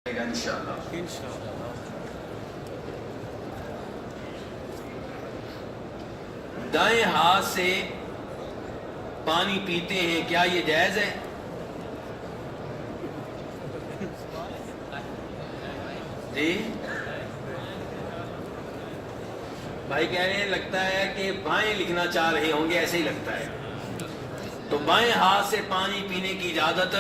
انشاءاللہ دائیں ہاتھ سے پانی پیتے ہیں، کیا یہ جائز ہے؟ جی بھائی کہہ رہے ہیں لگتا ہے کہ بائیں لکھنا چاہ رہے ہوں گے، ایسے ہی لگتا ہے۔ تو بائیں ہاتھ سے پانی پینے کی اجازت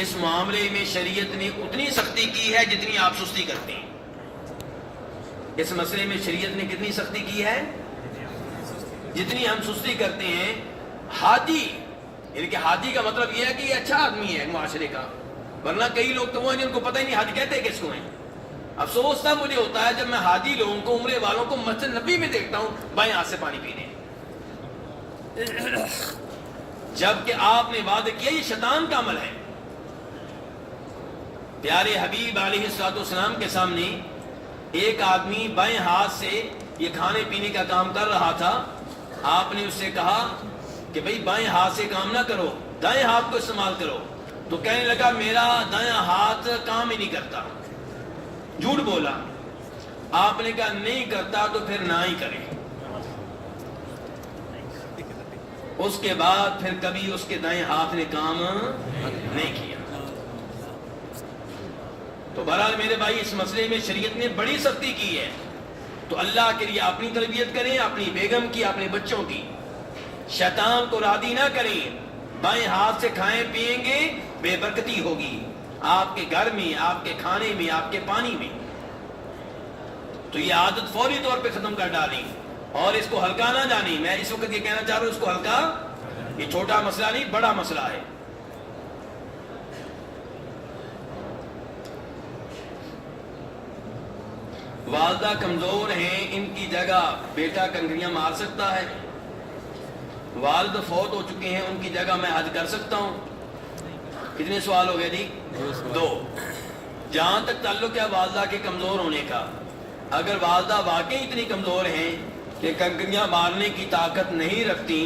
اس معاملے میں شریعت نے اتنی سختی کی ہے جتنی آپ سستی کرتے ہیں۔ اس مسئلے میں شریعت نے کتنی سختی کی ہے؟ جتنی ہم سستی کرتے ہیں۔ حاجی یعنی کہ حاجی کا مطلب یہ ہے کہ یہ اچھا آدمی ہے معاشرے کا، ورنہ کئی لوگ تو وہ ہیں جن کو پتہ ہی نہیں حج کہتے کس کو ہیں۔ افسوس تب مجھے ہوتا ہے جب میں حاجی لوگوں کو، عمرے والوں کو مسجد نبی میں دیکھتا ہوں بائیں ہاتھ سے پانی پینے، جبکہ آپ نے وعدہ کیا یہ شیطان کا عمل ہے۔ پیارے حبیب علیہ الصلوۃ والسلام کے سامنے ایک آدمی بائیں ہاتھ سے یہ کھانے پینے کا کام کر رہا تھا۔ آپ نے اس سے کہا کہ بھئی بائیں ہاتھ سے کام نہ کرو، دائیں ہاتھ کو استعمال کرو۔ تو کہنے لگا میرا دائیں ہاتھ کام ہی نہیں کرتا، جھوٹ بولا۔ آپ نے کہا نہیں کرتا تو پھر نہ ہی کرے۔ اس کے بعد پھر کبھی اس کے دائیں ہاتھ نے کام نہیں کیا۔ تو بہرحال میرے بھائی اس مسئلے میں شریعت نے بڑی سختی کی ہے۔ تو اللہ کے لیے اپنی تربیت کریں، اپنی بیگم کی، اپنے بچوں کی، شیطان کو راضی نہ کریں۔ بائیں ہاتھ سے کھائیں پیئیں گے بے برکتی ہوگی آپ کے گھر میں، آپ کے کھانے میں، آپ کے پانی میں۔ تو یہ عادت فوری طور پہ ختم کر ڈالیں اور اس کو ہلکا نہ جانیں۔ میں اس وقت یہ کہنا چاہ رہا ہوں اس کو ہلکا، یہ چھوٹا مسئلہ نہیں بڑا مسئلہ ہے۔ والدہ کمزور ہیں، ان کی جگہ بیٹا کنکریاں مار سکتا ہے؟ والد فوت ہو چکے ہیں، ان کی جگہ میں حج کر سکتا ہوں؟ کتنے سوال ہو گئے جی؟ دو۔ جہاں تک تعلق ہے والدہ کے کمزور ہونے کا، اگر والدہ واقعی اتنی کمزور ہیں کہ کنکریاں مارنے کی طاقت نہیں رکھتی،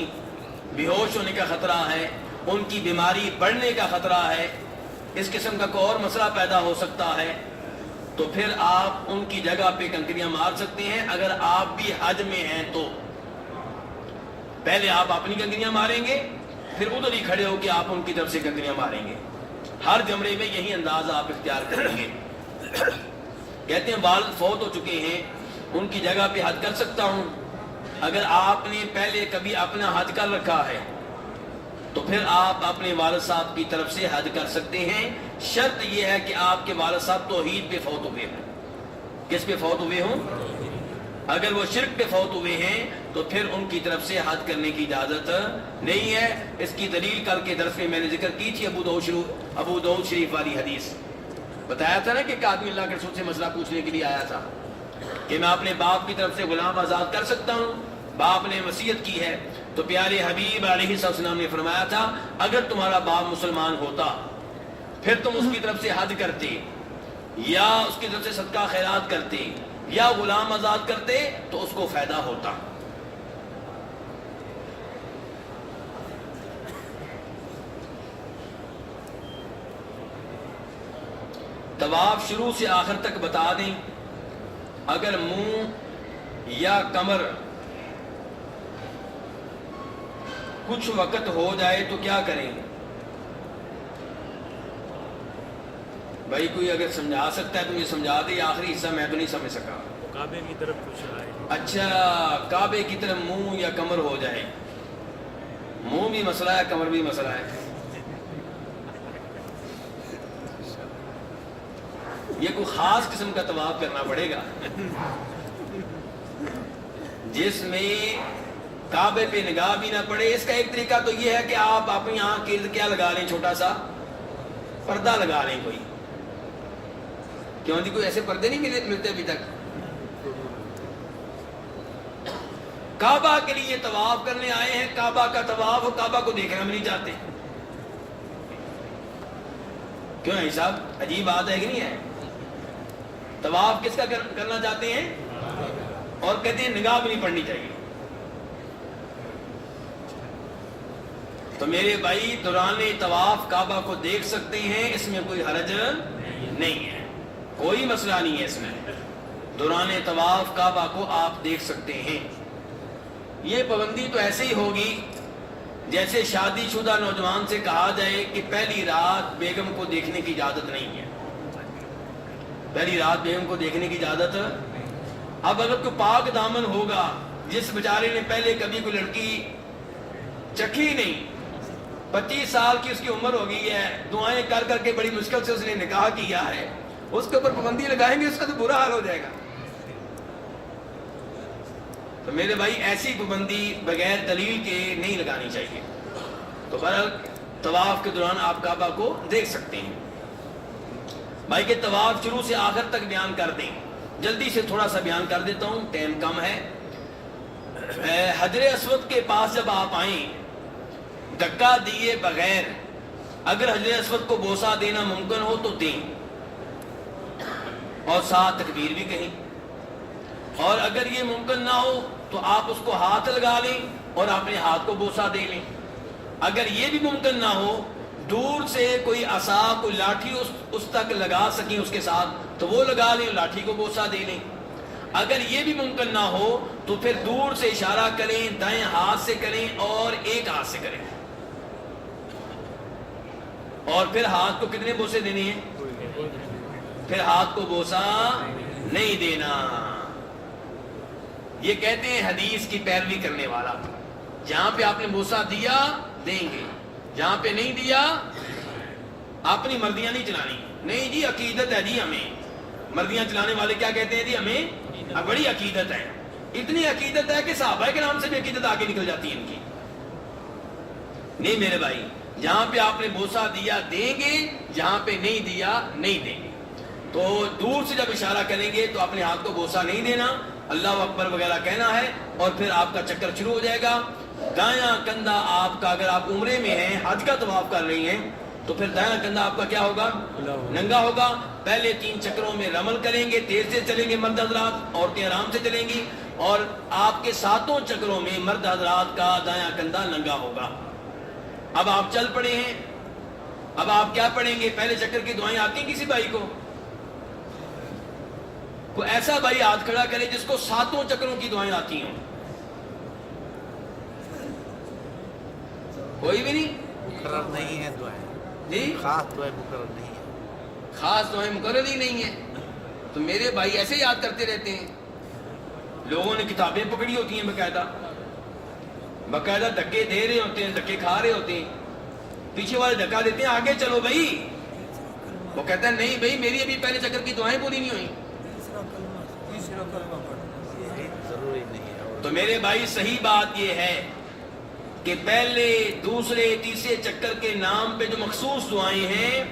بے ہوش ہونے کا خطرہ ہے، ان کی بیماری بڑھنے کا خطرہ ہے، اس قسم کا کوئی اور مسئلہ پیدا ہو سکتا ہے، تو پھر آپ ان کی جگہ پہ کنکریاں مار سکتے ہیں۔ اگر آپ بھی حج میں ہیں تو پہلے آپ اپنی کنکریاں ماریں گے، پھر ادھر ہی کھڑے ہو کے آپ ان کی طرف سے کنکریاں ماریں گے۔ ہر جمرے میں یہی انداز آپ اختیار کریں گے۔ کہتے ہیں والد فوت ہو چکے ہیں، ان کی جگہ پہ حج کر سکتا ہوں؟ اگر آپ نے پہلے کبھی اپنا حج کر رکھا ہے تو پھر آپ اپنے والد صاحب کی طرف سے حج کر سکتے ہیں۔ شرط یہ ہے کہ آپ کے والد صاحب توحید پہ فوت ہوئے ہوں۔ کس پہ فوت ہوئے ہوں؟ اگر وہ شرک پہ فوت ہوئے ہیں تو پھر ان کی طرف سے حج کرنے کی اجازت نہیں ہے۔ اس کی دلیل کل کے درس میں نے ذکر کی تھی، ابو داؤد شریف والی حدیث بتایا تھا نا کہ ایک آدمی اللہ کے رسول سے مسئلہ پوچھنے کے لیے آیا تھا کہ میں اپنے باپ کی طرف سے غلام آزاد کر سکتا ہوں، باپ نے وصیت کی ہے۔ تو پیارے حبیب علیہ السلام نے فرمایا تھا اگر تمہارا باپ مسلمان ہوتا پھر تم اس کی طرف سے حج کرتے یا اس کی طرف سے صدقہ خیرات کرتے یا غلام آزاد کرتے تو اس کو فائدہ ہوتا۔ طواف شروع سے آخر تک بتا دیں، اگر منہ یا کمر کچھ وقت ہو جائے تو کیا کریں؟ بھائی کوئی اگر سمجھا سکتا ہے تو یہ سمجھا دے، آخری حصہ میں تو نہیں سمجھ سکا۔ کعبے کی طرف کچھ آئے، اچھا کعبے کی طرف منہ یا کمر ہو جائے، منہ بھی مسئلہ ہے کمر بھی مسئلہ ہے۔ یہ کوئی خاص قسم کا طواف کرنا پڑے گا جس میں کعبے پہ نگاہ بھی نہ پڑے۔ اس کا ایک طریقہ تو یہ ہے کہ آپ اپنی آنکھ کے کیا لگا لیں، چھوٹا سا پردہ لگا لیں کوئی۔ کیوں جی کوئی ایسے پردے نہیں ملتے ابھی تک؟ کعبہ کے لیے طواف کرنے آئے ہیں، کعبہ کا طواف، کعبہ کو دیکھنا بھی نہیں چاہتے۔ کیوں ہے صاحب؟ عجیب بات ہے کہ نہیں ہے؟ طواف کس کا کرنا چاہتے ہیں اور کہتے ہیں نگاہ بھی نہیں پڑنی چاہیے۔ تو میرے بھائی دوران طواف کعبہ کو دیکھ سکتے ہیں، اس میں کوئی حرج نہیں ہے، کوئی مسئلہ نہیں ہے اس میں۔ دوران طواف کعبہ کو آپ دیکھ سکتے ہیں۔ یہ پابندی تو ایسے ہی ہوگی جیسے شادی شدہ نوجوان سے کہا جائے کہ پہلی رات بیگم کو دیکھنے کی اجازت نہیں ہے، پہلی رات بیگم کو دیکھنے کی اجازت۔ اب اگر کوئی پاک دامن ہوگا جس بیچارے نے پہلے کبھی کوئی لڑکی چکھی نہیں، 25 سال کی اس کی عمر ہو گئی ہے، دعائیں کر کر کے بڑی مشکل سے اس نے نکاح کیا ہے، اس کے اوپر پابندی لگائیں گے اس کا تو برا حال ہو جائے گا۔ تو میرے بھائی ایسی پابندی بغیر دلیل کے نہیں لگانی چاہیے۔ تو بہرحال طواف کے دوران آپ کعبہ کو دیکھ سکتے ہیں۔ بھائی کہ طواف شروع سے آخر تک بیان کر دیں، جلدی سے تھوڑا سا بیان کر دیتا ہوں، ٹائم کم ہے۔ حجر اسود کے پاس جب آپ آئیں، دھکا دیے بغیر اگر حجر اسود کو بوسہ دینا ممکن ہو تو دیں، اور ساتھ تکبیر بھی کہیں، اور اگر یہ ممکن نہ ہو تو آپ اس کو ہاتھ لگا لیں اور اپنے ہاتھ کو بوسہ دے لیں۔ اگر یہ بھی ممکن نہ ہو، دور سے کوئی عصا کوئی لاٹھی اس تک لگا سکیں اس کے ساتھ تو وہ لگا لیں، لاٹھی کو بوسہ دے لیں۔ اگر یہ بھی ممکن نہ ہو تو پھر دور سے اشارہ کریں، دائیں ہاتھ سے کریں اور ایک ہاتھ سے کریں، اور پھر ہاتھ کو کتنے بوسے دینے ہیں؟ پھر ہاتھ کو بوسہ نہیں دینا۔ یہ کہتے ہیں حدیث کی پیروی کرنے والا، جہاں پہ آپ نے بوسہ دیا دیں گے، جہاں پہ نہیں دیا اپنی مردیاں نہیں چلانی۔ نہیں جی عقیدت ہے جی ہمیں، مردیاں چلانے والے کیا کہتے ہیں جی ہمیں بڑی عقیدت ہے، اتنی عقیدت ہے کہ صحابہ کے نام سے بھی عقیدت آگے نکل جاتی ہے ان کی۔ نہیں میرے بھائی، جہاں پہ آپ نے بوسہ دیا دیں گے، جہاں پہ نہیں دیا نہیں دیں گے۔ تو دور سے جب اشارہ کریں گے تو اپنے ہاتھ کو بوسہ نہیں دینا، اللہ اکبر وغیرہ کہنا ہے، اور پھر آپ کا چکر شروع ہو جائے گا۔ دایاں کندھا آپ کا، اگر آپ عمرے میں ہیں حج کا طواف کر رہی ہیں تو پھر دایاں کندھا آپ کا کیا ہوگا؟ ننگا ہوگا۔ پہلے 3 چکروں میں رمل کریں گے، تیز سے چلیں گے مرد حضرات، عورتیں آرام سے چلیں گی، اور آپ کے 7 چکروں میں مرد حضرات کا دایاں کندھا ننگا ہوگا۔ اب آپ چل پڑے ہیں، اب آپ کیا پڑھیں گے؟ پہلے چکر کی دعائیں آتی ہیں کسی بھائی کو؟ کوئی ایسا بھائی ہاتھ کھڑا کرے جس کو 7 چکروں کی دعائیں آتی ہوں؟ کوئی بھی نہیں؟ مقرر نہیں ہے دعائیں جی خاص دعائیں مقرر نہیں ہے، خاص دعائیں مقرر ہی نہیں ہیں۔ تو میرے بھائی ایسے یاد کرتے رہتے ہیں۔ لوگوں نے کتابیں پکڑی ہوتی ہیں باقاعدہ دھکے دے رہے ہوتے ہیں، دھکے کھا رہے ہوتے ہیں، پیچھے والے دھکا دیتے ہیں آگے چلو بھائی، وہ کہتا ہے نہیں بھائی میری ابھی پہلے چکر کی دعائیں پوری نہیں ہوئی۔ ضروری نہیں ہے۔ تو میرے بھائی صحیح بات یہ ہے کہ پہلے دوسرے تیسرے چکر کے نام پہ جو مخصوص دعائیں ہیں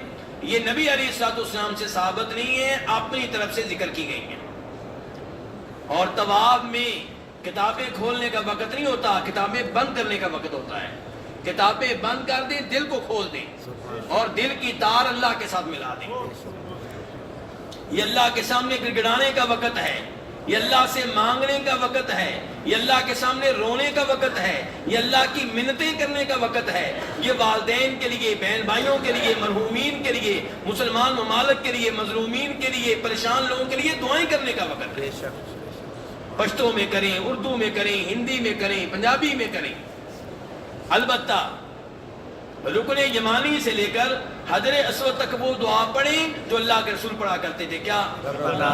یہ نبی علیہ الصلوۃ والسلام سے ثابت نہیں ہے، اپنی طرف سے ذکر کی گئی ہیں۔ اور طواف میں کتابیں کھولنے کا وقت نہیں ہوتا، کتابیں بند کرنے کا وقت ہوتا ہے۔ کتابیں بند کر دیں، دل کو کھول دیں اور دل کی تار اللہ کے ساتھ ملا دیں۔ یہ اللہ کے سامنے گڑگڑانے کا وقت ہے، یہ اللہ سے مانگنے کا وقت ہے، یہ اللہ کے سامنے رونے کا وقت ہے، یہ اللہ کی منتیں کرنے کا وقت ہے، یہ والدین کے لیے، بہن بھائیوں کے لیے، مرحومین کے لیے، مسلمان ممالک کے لیے، مظلومین کے لیے، پریشان لوگوں کے لیے دعائیں کرنے کا وقت ہے۔ بے شک پشتو میں کریں، اردو میں کریں، ہندی میں کریں، پنجابی میں کریں۔ البتہ رکن یمانی سے لے کر حجر اسود تک وہ دعا پڑھیں جو اللہ کے رسول پڑھا کرتے تھے۔ کیا؟ ربنا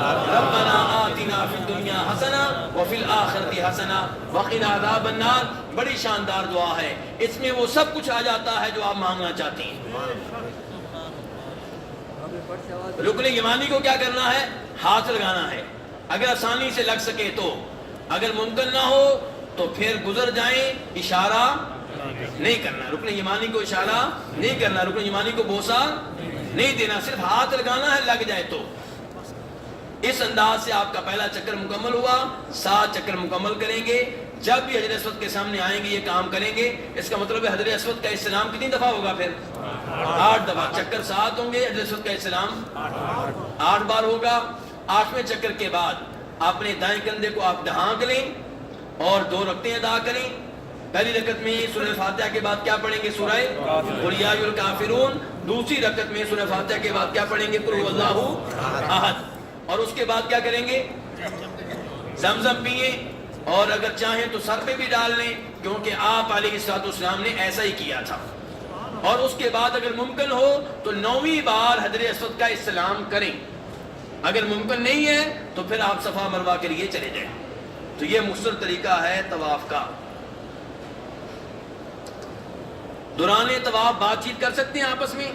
آتنا فی الدنیا حسنہ وفی الآخرۃ حسنہ وقنا عذاب النار۔ بڑی شاندار دعا ہے، اس میں وہ سب کچھ آ جاتا ہے جو آپ مانگنا چاہتی ہیں۔ رکن یمانی کو کیا کرنا ہے؟ ہاتھ لگانا ہے، اگر آسانی سے لگ سکے تو، اگر ممکن نہ ہو تو پھر گزر جائیں، اشارہ نہیں کرنا، رکن یمانی کو اشارہ نہیں کرنا، رکن یمانی کو بوسہ نہیں دینا، صرف ہاتھ لگانا ہے لگ جائے تو۔ اس انداز سے آپ کا پہلا چکر مکمل ہوا، 7 چکر مکمل کریں گے۔ جب بھی حجر اسود کے سامنے آئیں گے یہ کام کریں گے، اس کا مطلب ہے حجر اسود کا استلام کتنی دفعہ ہوگا؟ پھر 8 دفعہ، چکر 7 ہوں گے، حجر اسود کا استلام 8 بار ہوگا۔ 8ویں چکر کے بعد اپنے دائیں کندھے کو آپ ڈھانک لیں اور 2 رکعتیں ادا کریں۔ پہلی رکعت میں سورہ فاتحہ کے بعد کیا پڑھیں گے؟ سورہ قل یا ایھا الکافرون۔ دوسری رکعت میں سورہ فاتحہ کے بعد کیا پڑھیں گے؟ قل هو اللہ احد. اور اس کے بعد کیا کریں گے؟ زمزم پئیں، اور اگر چاہیں تو سر پہ بھی ڈال لیں، کیونکہ آپ علیہ السلام نے ایسا ہی کیا تھا. اور اس کے بعد اگر ممکن ہو تو 9ویں بار حجر اسود کا استلام کریں. اگر ممکن نہیں ہے تو پھر آپ صفا مروہ کے لیے چلے جائیں. تو یہ مختصر طریقہ ہے طواف کا. دوران طواف بات چیت کر سکتے ہیں، آپس میں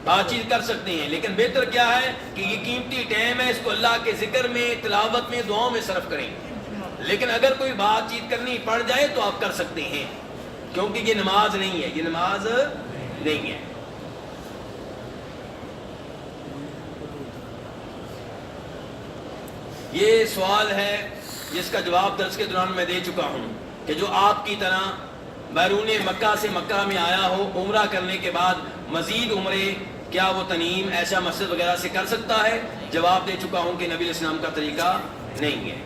بات چیت کر سکتے ہیں، لیکن بہتر کیا ہے کہ یہ قیمتی ٹائم ہے، اس کو اللہ کے ذکر میں، تلاوت میں، دعاؤں میں صرف کریں. لیکن اگر کوئی بات چیت کرنی پڑ جائے تو آپ کر سکتے ہیں، کیونکہ یہ نماز نہیں ہے، یہ نماز نہیں ہے. یہ سوال ہے جس کا جواب درس کے دوران میں دے چکا ہوں کہ جو آپ کی طرح بیرون مکہ سے مکہ میں آیا ہو، عمرہ کرنے کے بعد مزید عمرے کیا وہ تنعیم ایسا مسجد وغیرہ سے کر سکتا ہے؟ جواب دے چکا ہوں کہ نبی علیہ السلام کا طریقہ نہیں ہے.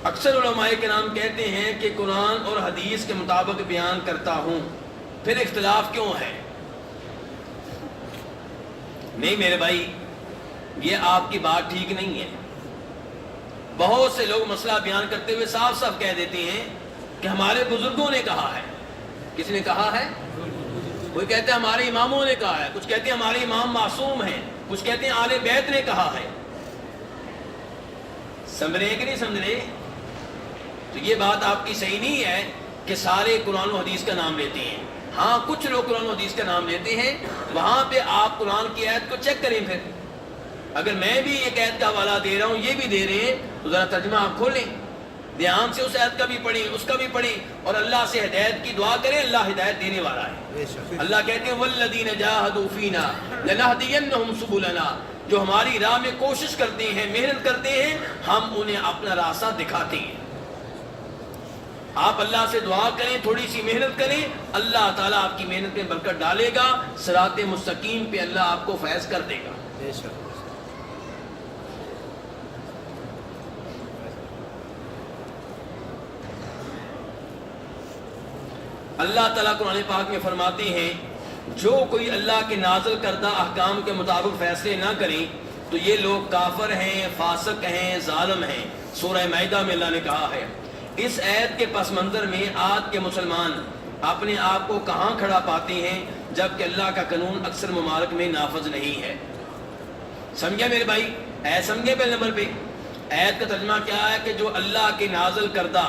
اکثر علماء کرام کہتے ہیں کہ قرآن اور حدیث کے مطابق بیان کرتا ہوں، پھر اختلاف کیوں ہے؟ نہیں میرے بھائی، یہ آپ کی بات ٹھیک نہیں ہے. بہت سے لوگ مسئلہ بیان کرتے ہوئے صاف صاف کہہ دیتے ہیں کہ ہمارے بزرگوں نے کہا ہے. کس نے کہا ہے؟ کوئی کہتے ہیں ہمارے اماموں نے کہا ہے، کچھ کہتے ہیں ہمارے امام معصوم ہیں، کچھ کہتے ہیں آل بیت نے کہا ہے. سمجھ رہے کہ نہیں سمجھ رہے؟ تو یہ بات آپ کی صحیح نہیں ہے کہ سارے قرآن و حدیث کا نام لیتے ہیں. ہاں کچھ لوگ قرآن و حدیث کا نام لیتے ہیں، وہاں پہ آپ قرآن کی آیت کو چیک کریں. پھر اگر میں بھی ایک آیت کا حوالہ دے رہا ہوں، یہ بھی دے رہے ہیں، تو ذرا ترجمہ آپ کھولیں، دھیان سے اس آیت کا بھی پڑھیں، اس کا بھی پڑھیں، اور اللہ سے ہدایت کی دعا کریں. اللہ ہدایت دینے والا ہے. اللہ کہتے ہیں والذین جاہدوا فینا لنہدینہم سبلنا، جو ہماری راہ میں کوشش کرتے ہیں، محنت کرتے ہیں، ہم انہیں اپنا راستہ دکھاتے ہیں. آپ اللہ سے دعا کریں، تھوڑی سی محنت کریں، اللہ تعالیٰ آپ کی محنت میں برکت ڈالے گا، صراط مستقیم پہ اللہ آپ کو فیض کر دے گا. اللہ تعالیٰ قرآن پاک میں فرماتے ہیں جو کوئی اللہ کے نازل کردہ احکام کے مطابق فیصلے نہ کریں تو یہ لوگ کافر ہیں، فاسق ہیں، ظالم ہیں. سورہ مائدہ میں اللہ نے کہا ہے. اس آیت کے پس منظر میں آج کے مسلمان اپنے آپ کو کہاں کھڑا پاتے ہیں جبکہ اللہ کا قانون اکثر ممالک میں نافذ نہیں ہے. سمجھے میرے بھائی؟ سمجھے پہلے نمبر پہ آیت کا ترجمہ کیا ہے کہ جو اللہ کے نازل کردہ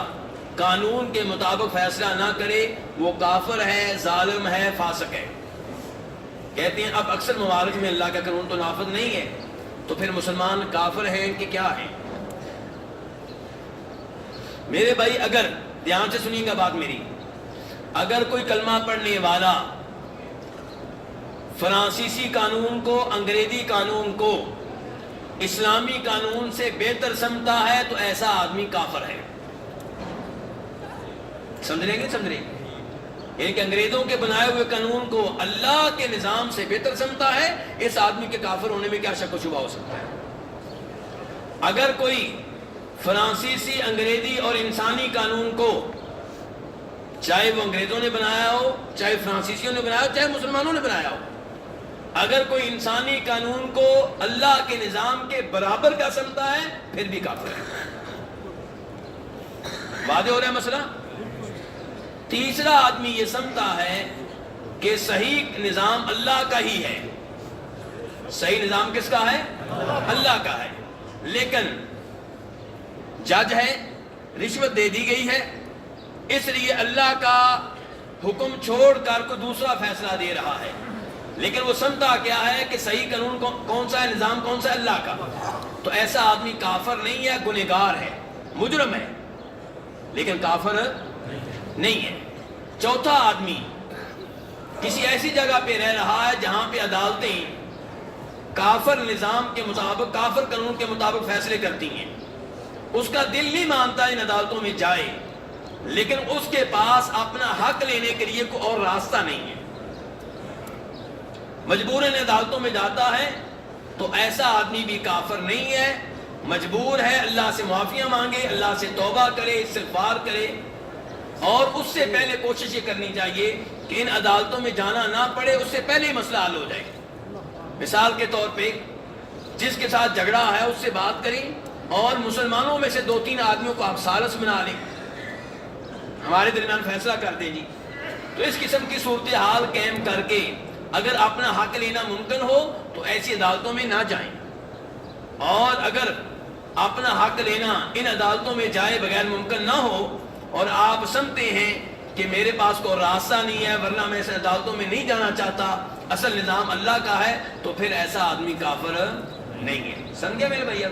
قانون کے مطابق فیصلہ نہ کرے وہ کافر ہے، ظالم ہے، فاسق ہے. کہتے ہیں اب اکثر ممالک میں اللہ کا قانون تو نافذ نہیں ہے، تو پھر مسلمان کافر ہیں کہ کیا ہیں؟ میرے بھائی اگر دھیان سے سنیے گا بات میری، اگر کوئی کلمہ پڑھنے والا فرانسیسی قانون کو، انگریزی قانون کو اسلامی قانون سے بہتر سمجھتا ہے تو ایسا آدمی کافر ہے. سمجھ رہے گے؟ سمجھ رہے ہیں؟ یعنی کہ انگریزوں کے بنائے ہوئے قانون کو اللہ کے نظام سے بہتر سمجھتا ہے، اس آدمی کے کافر ہونے میں کیا شک و شبہ ہو سکتا ہے؟ اگر کوئی فرانسیسی، انگریزی اور انسانی قانون کو، چاہے وہ انگریزوں نے بنایا ہو، چاہے فرانسیسیوں نے بنایا ہو، چاہے مسلمانوں نے بنایا ہو، اگر کوئی انسانی قانون کو اللہ کے نظام کے برابر کا سمجھتا ہے پھر بھی کافر ہے. واضح ہو رہا ہے مسئلہ؟ تیسرا آدمی یہ سمجھتا ہے کہ صحیح نظام اللہ کا ہی ہے. صحیح نظام کس کا ہے؟ اللہ کا ہے. لیکن جج ہے، رشوت دے دی گئی ہے، اس لیے اللہ کا حکم چھوڑ کر کوئی دوسرا فیصلہ دے رہا ہے. لیکن وہ سمجھتا کیا ہے کہ صحیح قانون کون سا ہے، نظام کون سا ہے؟ اللہ کا. تو ایسا آدمی کافر نہیں ہے، گنہگار ہے، مجرم ہے، لیکن کافر نہیں ہے. چوتھا آدمی کسی ایسی جگہ پہ رہ رہا ہے جہاں پہ عدالتیں کافر نظام کے مطابق، کافر قانون کے مطابق فیصلے کرتی ہیں. اس کا دل نہیں مانتا ان عدالتوں میں جائے، لیکن اس کے پاس اپنا حق لینے کے لیے کوئی اور راستہ نہیں ہے، مجبوراً عدالتوں میں جاتا ہے. تو ایسا آدمی بھی کافر نہیں ہے، مجبور ہے اللہ سے معافیاں مانگے، اللہ سے توبہ کرے، استغفار کرے، اور اس سے پہلے کوشش یہ کرنی چاہیے کہ ان عدالتوں میں جانا نہ پڑے، اس سے پہلے ہی مسئلہ حل ہو جائے۔ مثال کے طور پہ جس کے ساتھ جھگڑا ہے اس سے بات کریں، اور مسلمانوں میں سے 2-3 آدمیوں کو آپ سالس بنا لیں، ہمارے درمیان فیصلہ کر دیں جی۔ تو اس قسم کی صورتحال قائم کر کے اگر اپنا حق لینا ممکن ہو تو ایسی عدالتوں میں نہ جائیں، اور اگر اپنا حق لینا ان عدالتوں میں جائے بغیر ممکن نہ ہو، اور آپ سمجھتے ہیں کہ میرے پاس کوئی راستہ نہیں ہے ورنہ میں ایسے عدالتوں میں نہیں جانا چاہتا، اصل نظام اللہ کا ہے، تو پھر ایسا آدمی کافر نہیں ہے۔ سمجھے میرے بھائی؟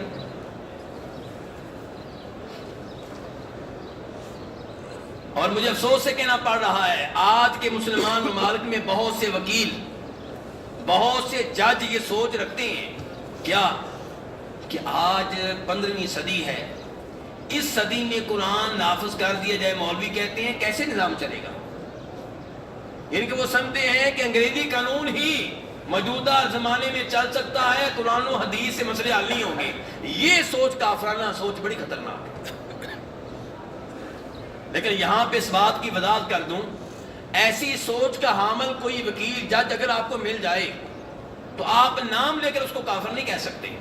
اور مجھے افسوس سے کہنا پڑ رہا ہے آج کے مسلمان ممالک میں بہت سے وکیل، بہت سے جج یہ سوچ رکھتے ہیں کیا کہ آج 15ویں صدی ہے، اس صدی میں قرآن نافذ کر دیا جائے، مولوی کہتے ہیں کیسے نظام چلے گا؟ یعنی کہ وہ سمجھتے ہیں کہ انگریزی قانون ہی موجودہ زمانے میں چل سکتا ہے، قرآن و حدیث سے مسئلے حل نہیں ہوں گے۔ یہ سوچ کافرانہ سوچ بڑی خطرناک ہے۔ لیکن یہاں پہ اس بات کی وضاحت کر دوں، ایسی سوچ کا حامل کوئی وکیل جج اگر آپ کو مل جائے تو آپ نام لے کر اس کو کافر نہیں کہہ سکتے۔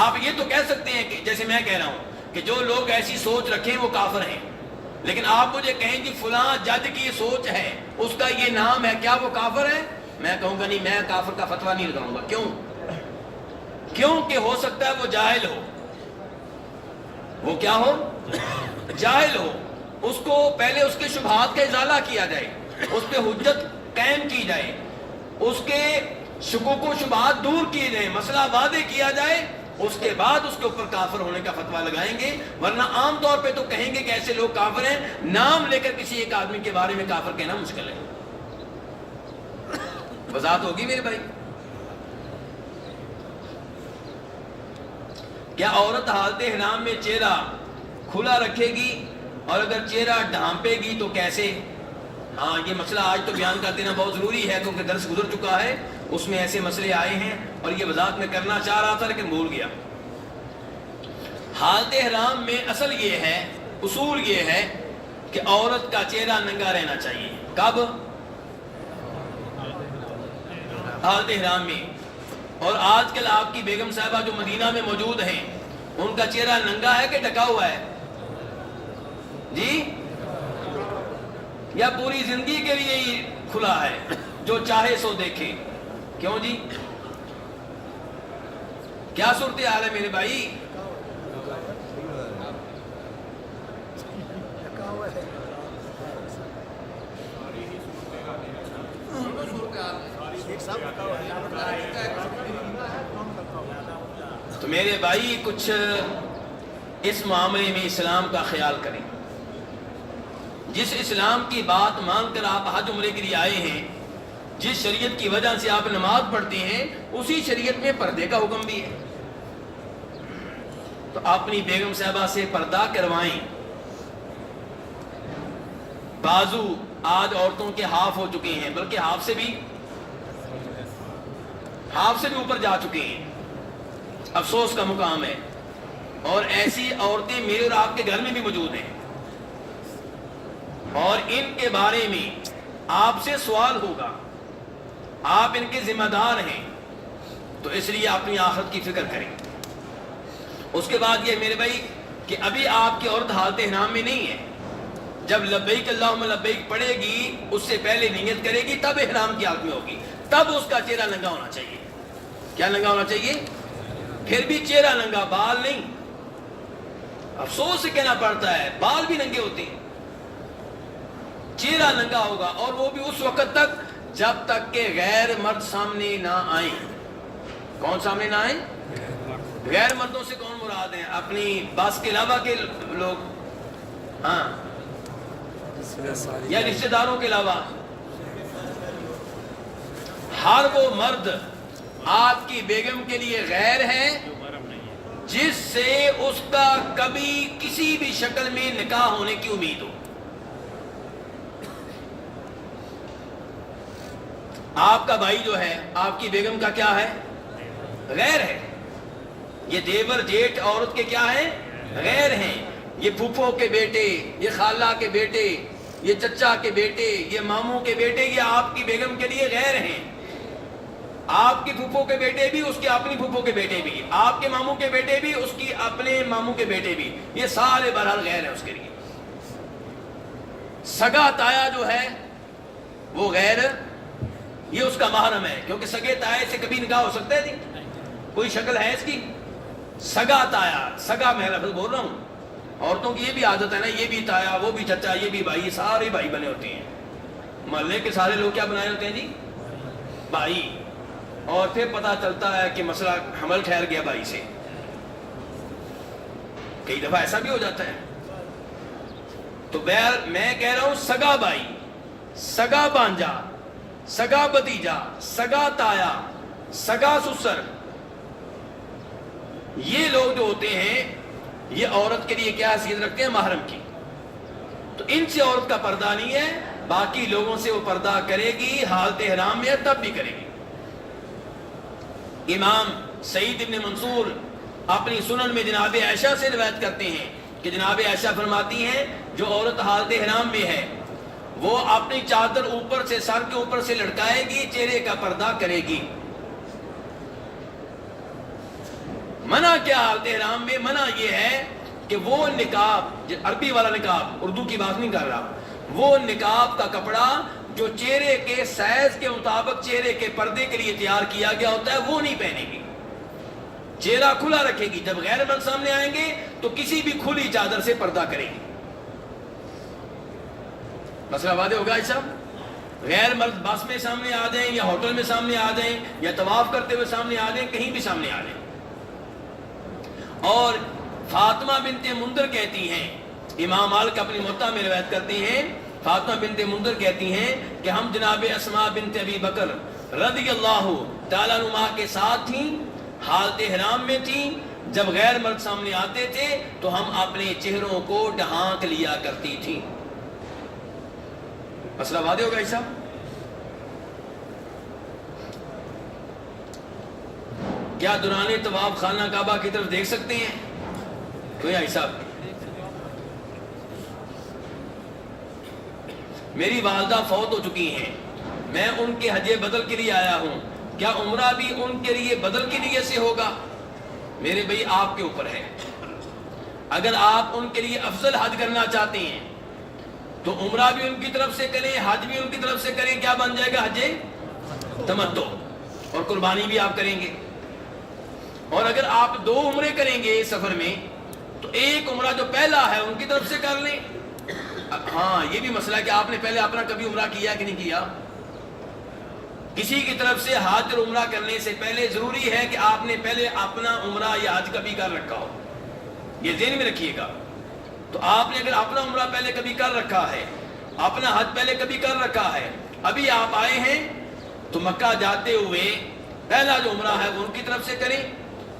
آپ یہ تو کہہ سکتے ہیں کہ جیسے میں کہہ رہا ہوں کہ جو لوگ ایسی سوچ رکھیں وہ کافر ہیں، لیکن آپ مجھے کہیں کہ فلاں جج کی یہ سوچ ہے، اس کا یہ نام ہے، کیا وہ کافر ہے؟ میں کہوں گا نہیں، میں کافر کا فتویٰ نہیں لگاؤں گا۔ کیوں؟ کیونکہ ہو سکتا ہے وہ جاہل ہو۔ وہ کیا ہو؟ جاہل ہو۔ اس کو پہلے اس کے شبہات کا ازالہ کیا جائے، اس پہ حجت قائم کی جائے، اس کے شکوک و شبہات دور کیے جائیں، مسئلہ واضح کیا جائے، اس کے بعد اس کے اوپر کافر ہونے کا فتویٰ لگائیں گے۔ ورنہ عام طور پہ تو کہیں گے کہ ایسے لوگ کافر ہیں، نام لے کر کسی ایک آدمی کے بارے میں کافر کہنا مشکل ہے۔ وضاحت ہوگی میرے بھائی؟ کیا عورت حالت احرام میں چہرہ کھلا رکھے گی اور اگر چہرہ ڈھانپے گی تو کیسے؟ ہاں، یہ مسئلہ آج تو بیان کر دینا بہت ضروری ہے کیونکہ درس گزر چکا ہے، اس میں ایسے مسئلے آئے ہیں اور یہ وضاحت میں کرنا چاہ رہا تھا لیکن بھول گیا۔ حالت احرام میں اصل یہ ہے، اصول یہ ہے کہ عورت کا چہرہ ننگا رہنا چاہیے۔ کب؟ حالت احرام میں۔ اور آج کل آپ کی بیگم صاحبہ جو مدینہ میں موجود ہیں، ان کا چہرہ ننگا ہے کہ ڈھکا ہوا ہے جی؟ یا پوری زندگی کے لیے ہی کھلا ہے، جو چاہے سو دیکھے؟ کیوں جی؟ کیا صورتحال ہے میرے بھائی؟ تو میرے بھائی کچھ اس معاملے میں اسلام کا خیال کریں۔ جس اسلام کی بات مان کر آپ حج عمرے کے لیے آئے ہیں، جس شریعت کی وجہ سے آپ نماز پڑھتے ہیں، اسی شریعت میں پردے کا حکم بھی ہے۔ تو اپنی بیگم صاحبہ سے پردہ کروائیں۔ بازو آج عورتوں کے ہاف ہو چکے ہیں، بلکہ ہاف سے بھی اوپر جا چکے ہیں، افسوس کا مقام ہے۔ اور ایسی عورتیں میرے اور آپ کے گھر میں بھی موجود ہیں، اور ان کے بارے میں آپ سے سوال ہوگا، آپ ان کے ذمہ دار ہیں، تو اس لیے اپنی آخرت کی فکر کریں۔ اس کے بعد یہ میرے بھائی کہ ابھی آپ کی عورت حالت احرام میں نہیں ہے، جب لبیک اللہم لبیک پڑھے گی اس سے پہلے نیت کرے گی، تب احرام کی حالت میں ہوگی، تب اس کا چہرہ ننگا ہونا چاہیے۔ کیا ننگا ہونا چاہیے؟ پھر بھی چہرہ ننگا، بال نہیں۔ افسوس سے کہنا پڑتا ہے بال بھی ننگے ہوتے ہیں، چہرہ ننگا ہوگا، اور وہ بھی اس وقت تک جب تک کہ غیر مرد سامنے نہ آئیں۔ کون سامنے نہ آئیں؟ غیر مردوں سے کون مراد ہیں؟ اپنی بس کے علاوہ کے لوگ، ہاں، یا رشتہ داروں کے علاوہ؟ ہر وہ مرد آپ کی بیگم کے لیے غیر ہے جس سے اس کا کبھی کسی بھی شکل میں نکاح ہونے کی امید ہو۔ آپ کا بھائی جو ہے آپ کی بیگم کا کیا ہے؟ غیر ہے۔ یہ دیور جیٹ عورت کے کیا ہیں؟ غیر ہیں. یہ پھوپھو کے بیٹے، یہ خالہ کے بیٹے، یہ چچا کے بیٹے، یہ ماموں کے بیٹے، یہ آپ کی بیگم کے لیے غیر ہیں. آپ کی پھوپھو کے بیٹے بھی، اس کے اپنی پھوپھو کے بیٹے بھی، آپ کے ماموں کے بیٹے بھی، اس کی اپنے ماموں کے بیٹے بھی، یہ سارے بہرحال غیر ہیں اس کے لیے. سگا تایا جو ہے وہ غیر، یہ اس کا محرم ہے، کیونکہ سگے تائے سے کبھی نکاح ہو سکتا ہے؟ نہیں. کوئی شکل ہے اس کی؟ سگا تایا، سگا میں لفظ بول رہا ہوں. عورتوں کی یہ بھی عادت ہے نا، یہ بھی تایا، وہ بھی چچا، یہ بھی بھائی، سارے بھائی بنے ہوتے ہیں. محلے کے سارے لوگ کیا بنائے ہوتے ہیں جی؟ بھائی. اور پھر پتا چلتا ہے کہ مسئلہ حمل ٹھہر گیا بھائی سے. کئی دفعہ ایسا بھی ہو جاتا ہے. تو میں کہہ رہا ہوں سگا بھائی، سگا بانجا، سگا بھتیجا، سگا تایا، سگا سسر، یہ لوگ جو ہوتے ہیں یہ عورت کے لیے کیا حیثیت رکھتے ہیں؟ محرم کی. تو ان سے عورت کا پردہ نہیں ہے، باقی لوگوں سے وہ پردہ کرے گی، حالت احرام میں تب بھی کرے گی. امام سعید ابن منصور اپنی سنن میں جناب عائشہ سے روایت کرتے ہیں کہ جناب عائشہ فرماتی ہیں جو عورت حالت احرام میں ہے وہ اپنی چادر اوپر سے، سر کے اوپر سے لٹکائے گی، چہرے کا پردہ کرے گی. منع کیا حالت احرام میں؟ منع یہ ہے کہ وہ نقاب، عربی والا نقاب، اردو کی بات نہیں کر رہا، وہ نقاب کا کپڑا جو چہرے کے سائز کے مطابق چہرے کے پردے کے لیے تیار کیا گیا ہوتا ہے وہ نہیں پہنے گی. چہرہ کھلا رکھے گی. جب غیر مرد سامنے آئیں گے تو کسی بھی کھلی چادر سے پردہ کرے گی. مسئلہ واضح ہوگا اس صاحب؟ غیر مرد بس میں سامنے آ جائیں یا ہوٹل میں سامنے آ جائیں یا طواف کرتے ہوئے سامنے آ جائیں، کہیں بھی سامنے آ جائیں. اور فاطمہ بنت منذر کہتی ہیں، امام مالک اپنی موطا میں روایت کرتے ہیں، فاطمہ بنت منذر کہتی ہیں کہ ہم جناب اسماء بنت ابی بکر رضی اللہ تعالیٰ عنہا کے ساتھ تھیں، حالت احرام میں تھیں. جب غیر مرد سامنے آتے تھے تو ہم اپنے چہروں کو ڈھانک لیا کرتی تھیں. مسئلہ واضح ہوگا ایسا؟ کیا دوران طواف خانہ کعبہ کی طرف دیکھ سکتے ہیں کوئی ایسا؟ میری والدہ فوت ہو چکی ہیں، میں ان کے حج بدل کے لیے آیا ہوں، کیا عمرہ بھی ان کے لیے بدل کی نیت سے ہوگا؟ میرے بھائی آپ کے اوپر ہے. اگر آپ ان کے لیے افضل حج کرنا چاہتے ہیں تو عمرہ بھی ان کی طرف سے کریں، حج بھی ان کی طرف سے کریں. کیا بن جائے گا؟ حج تمتع. اور قربانی بھی آپ کریں گے. اور اگر آپ 2 عمرے کریں گے سفر میں تو ایک عمرہ جو پہلا ہے ان کی طرف سے کر لیں. ہاں یہ بھی مسئلہ ہے کہ آپ نے پہلے اپنا کبھی عمرہ کیا کہ نہیں کیا. کسی کی طرف سے حج اور عمرہ کرنے سے پہلے ضروری ہے کہ آپ نے پہلے اپنا عمرہ یا حج کبھی کر رکھا ہو. یہ ذہن میں رکھیے گا. تو آپ نے اگر اپنا عمرہ پہلے کبھی کر رکھا ہے، اپنا حج پہلے کبھی کر رکھا ہے، ابھی آپ آئے ہیں تو مکہ جاتے ہوئے پہلا جو عمرہ ہے وہ ان کی طرف سے کریں.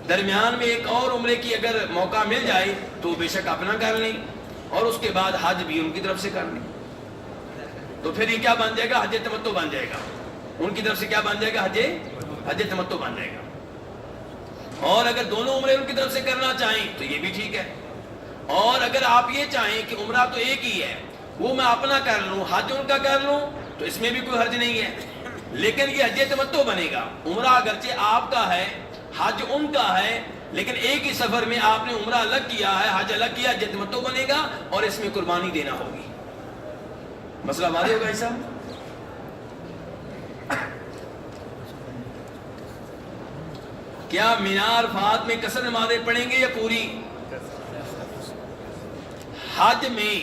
درمیان میں ایک اور عمرے کی اگر موقع مل جائے تو بے شک اپنا کر لیں، اور اس کے بعد حج بھی ان کی طرف سے کر لیں. تو پھر یہ کیا بن جائے گا؟ حج تمتع بن جائے گا. ان کی طرف سے کیا بن جائے گا؟ حج تمتع بن جائے گا. اور اگر دونوں عمرے ان کی طرف سے کرنا چاہیں تو یہ بھی ٹھیک ہے. اور اگر آپ یہ چاہیں کہ عمرہ تو ایک ہی ہے، وہ میں اپنا کر لوں، حج ان کا کر لوں، تو اس میں بھی کوئی حرج نہیں ہے. لیکن یہ حج تمتع بنے گا. عمرہ اگرچہ آپ کا ہے، حج ان کا ہے، لیکن ایک ہی سفر میں آپ نے عمرہ الگ کیا ہے، حج الگ کیا، حج تمتع بنے گا اور اس میں قربانی دینا ہوگی. مسئلہ واضح ہوگا ایسا؟ کیا مینا عرفات میں قصر نمازیں پڑھیں گے یا پوری؟ حج میں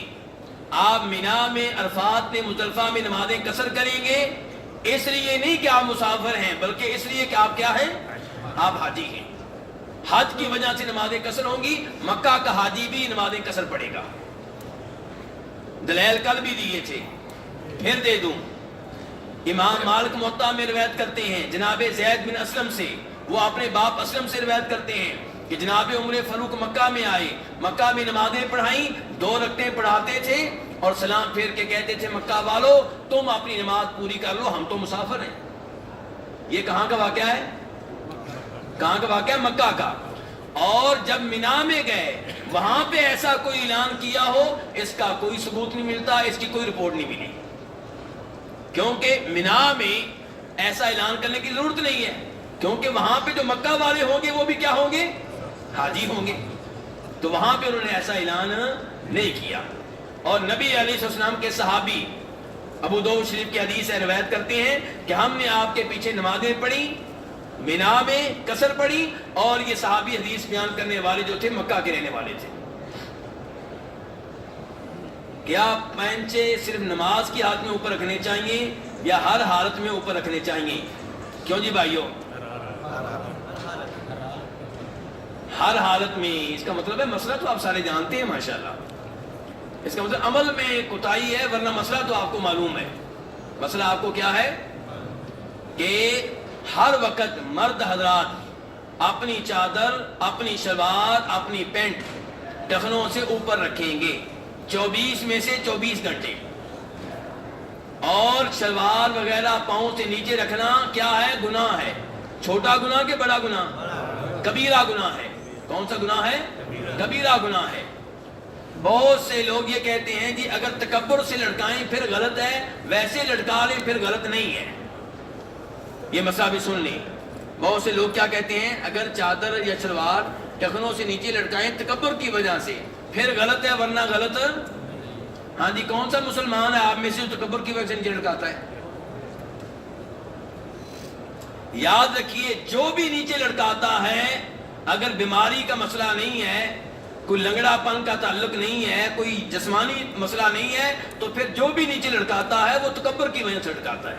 آپ مینا میں، عرفات میں، مزدلفہ میں نمازیں قصر کریں گے، اس لیے نہیں کہ آپ مسافر ہیں، بلکہ اس لیے کہ آپ کیا ہیں؟ آپ حاجی ہیں. حج کی وجہ سے نمازیں قصر ہوں گی. مکہ کا حاجی بھی نمازیں قصر پڑھے گا. دلیل کل بھی دیے تھے، پھر دے دوں. امام مالک موطا میں روایت کرتے ہیں جناب زید بن اسلم سے، وہ اپنے باپ اسلم سے روایت کرتے ہیں کہ جناب عمر فاروق مکہ میں آئے، مکہ میں نمازیں پڑھائیں، 2 رکعتیں پڑھاتے تھے اور سلام پھیر کے کہتے تھے مکہ والو تم اپنی نماز پوری کر لو، ہم تو مسافر ہیں. یہ کہاں کا واقعہ ہے؟ کہاں کا واقعہ ہے؟ مکہ کا. اور جب مینا میں گئے وہاں پہ ایسا کوئی اعلان کیا ہو، اس کا کوئی ثبوت نہیں ملتا، اس کی کوئی رپورٹ نہیں ملی، کیونکہ مینا میں ایسا اعلان کرنے کی ضرورت نہیں ہے، کیونکہ وہاں پہ جو مکہ والے ہوں گے وہ بھی کیا ہوں گے؟ حاجی ہوں گے، تو وہاں پہ انہوں نے ایسا اعلان نہیں کیا۔ اور نبی علیہ السلام کے صحابی ابو داؤد شریف کی حدیث ہے، روایت کرتے ہیں کہ ہم نے آپ کے پیچھے نمازیں پڑھی، مینا میں قصر پڑھی، اور یہ صحابی حدیث بیان کرنے والے جو تھے مکہ کے رہنے والے تھے۔ کیا پینچے صرف نماز کی حالت میں اوپر رکھنے چاہیے یا ہر حالت میں اوپر رکھنے چاہیے؟ کیوں جی بھائیو؟ ہر حالت میں، اس کا مطلب ہے مسئلہ تو آپ سارے جانتے ہیں ماشاءاللہ، اس کا مطلب عمل میں کوتاہی ہے، ورنہ مسئلہ تو آپ کو معلوم ہے۔ مسئلہ آپ کو کیا ہے کہ ہر وقت مرد حضرات اپنی چادر، اپنی شلوار، اپنی پینٹ ٹخنوں سے اوپر رکھیں گے 24 میں سے 24 گھنٹے، اور شلوار وغیرہ پاؤں سے نیچے رکھنا کیا ہے؟ گناہ ہے۔ چھوٹا گناہ کہ بڑا گناہ؟ کبیرہ گناہ ہے۔ کون سا گناہ ہے؟ کبیرہ گناہ ہے۔ بہت سے لوگ یہ کہتے ہیں جی اگر تکبر سے لڑکائیں پھر غلط ہے، ویسے لڑکا لیں پھر غلط نہیں ہے۔ یہ مسئلہ بھی سن لیں، بہت سے لوگ کیا کہتے ہیں، اگر چادر یا شلوار ٹخنوں سے نیچے لٹکائیں تکبر کی وجہ سے پھر غلط ہے، ورنہ غلط۔ ہاں جی، کون سا مسلمان ہے آپ میں سے جو تکبر کی وجہ سے نیچے لٹکاتا ہے؟ یاد رکھیے جو بھی نیچے لٹکاتا ہے، اگر بیماری کا مسئلہ نہیں ہے، کوئی لنگڑا پن کا تعلق نہیں ہے، کوئی جسمانی مسئلہ نہیں ہے، تو پھر جو بھی نیچے لٹکاتا ہے وہ تکبر کی وجہ سے لٹکاتا ہے۔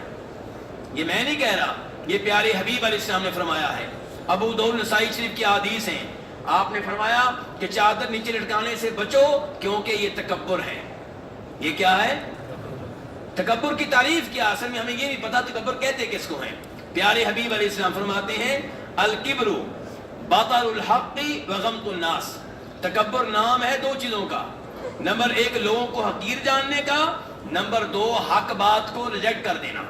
یہ میں نہیں کہہ رہا، یہ پیارے حبیب علیہ السلام نے فرمایا ہے۔ ابو داؤد نسائی شریف کی حدیث ہیں، آپ نے فرمایا کہ چادر نیچے لٹکانے سے بچو کیونکہ یہ تکبر ہے۔ یہ کیا ہے؟ تکبر کی تعریف کیا؟ اصل میں ہمیں یہ نہیں پتا تکبر کہتے کس کو ہیں۔ پیارے حبیب علیہ السلام فرماتے ہیں الکبر بطر الحق وغمط الناس۔ تکبر نام ہے دو چیزوں کا، نمبر 1 لوگوں کو حقیر جاننے کا، نمبر 2 حق بات کو ریجیکٹ کر دینا۔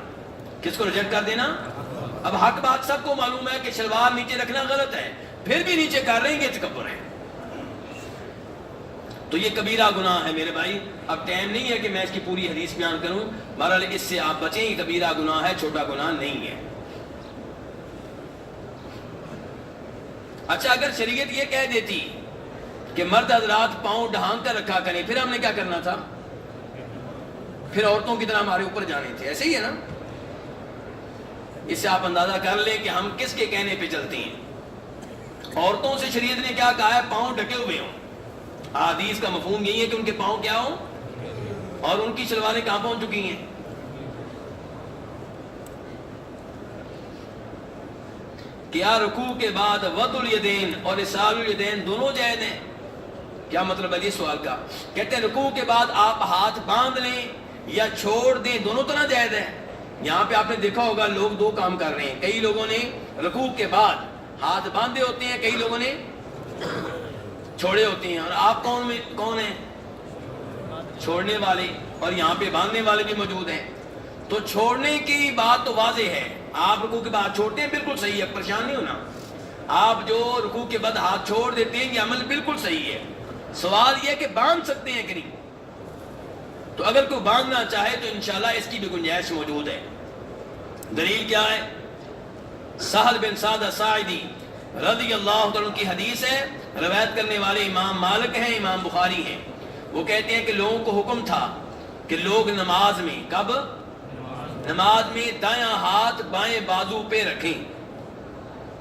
کس کو ریجیکٹ کر دینا؟ اب حق بات سب کو معلوم ہے کہ شلوار نیچے رکھنا غلط ہے، پھر بھی نیچے کر رہے ہیں، یہ تکبر ہے۔ تو یہ کبیرہ گناہ ہے میرے بھائی۔ اب ٹائم نہیں ہے کہ میں اس کی پوری حدیث بیان کروں، بہرحال اس سے آپ بچیں، یہ کبیرہ گناہ ہے، چھوٹا گناہ نہیں ہے۔ اچھا، اگر شریعت یہ کہہ دیتی کہ مرد حضرات پاؤں ڈھانک کر رکھا کریں، پھر ہم نے کیا کرنا تھا؟ پھر عورتوں کی طرح ہمارے اوپر جانے تھے، ایسے ہی ہے نا؟ اس سے آپ اندازہ کر لیں کہ ہم کس کے کہنے پہ چلتے ہیں۔ عورتوں سے شریعت نے کیا کہا ہے؟ پاؤں ڈھکے ہوئے ہوں۔ حدیث کا مفہوم یہی ہے کہ ان کے پاؤں کیا ہوں، اور ان کی شلواریں کہاں پہنچ چکی ہیں؟ کیا رکوع کے بعد وضع الیدین اور ارسال الیدین دونوں جائز ہیں؟ کیا مطلب ہے یہ سوال کا؟ کہتے ہیں رکوع کے بعد آپ ہاتھ باندھ لیں یا چھوڑ دیں، دونوں طرح جائز ہے۔ یہاں پہ آپ نے دیکھا ہوگا لوگ دو کام کر رہے ہیں، کئی لوگوں نے رکوع کے بعد ہاتھ باندھے ہوتے ہیں، کئی لوگوں نے چھوڑے ہوتے ہیں، اور آپ کون ہیں؟ چھوڑنے والے، اور یہاں پہ باندھنے والے بھی موجود ہیں۔ تو چھوڑنے کی بات تو واضح ہے، آپ رکوع کے بعد چھوڑتے ہیں، بالکل صحیح ہے، پریشان نہیں ہونا۔ آپ جو رکوع کے بعد ہاتھ چھوڑ دیتے ہیں یہ عمل بالکل صحیح ہے۔ سوال یہ ہے کہ باندھ سکتے ہیں کہ نہیں؟ تو اگر کوئی باندھنا چاہے تو انشاءاللہ اس کی بھی گنجائش موجود ہے۔ دلیل کیا ہے؟ سہل بن سعد الساعدی رضی اللہ عنہ کی حدیث ہے، روایت کرنے والے امام مالک ہیں، امام بخاری ہیں۔ وہ کہتے ہیں کہ لوگوں کو حکم تھا کہ لوگ نماز میں، کب؟ نماز میں دایاں ہاتھ بائیں بازو پہ رکھیں۔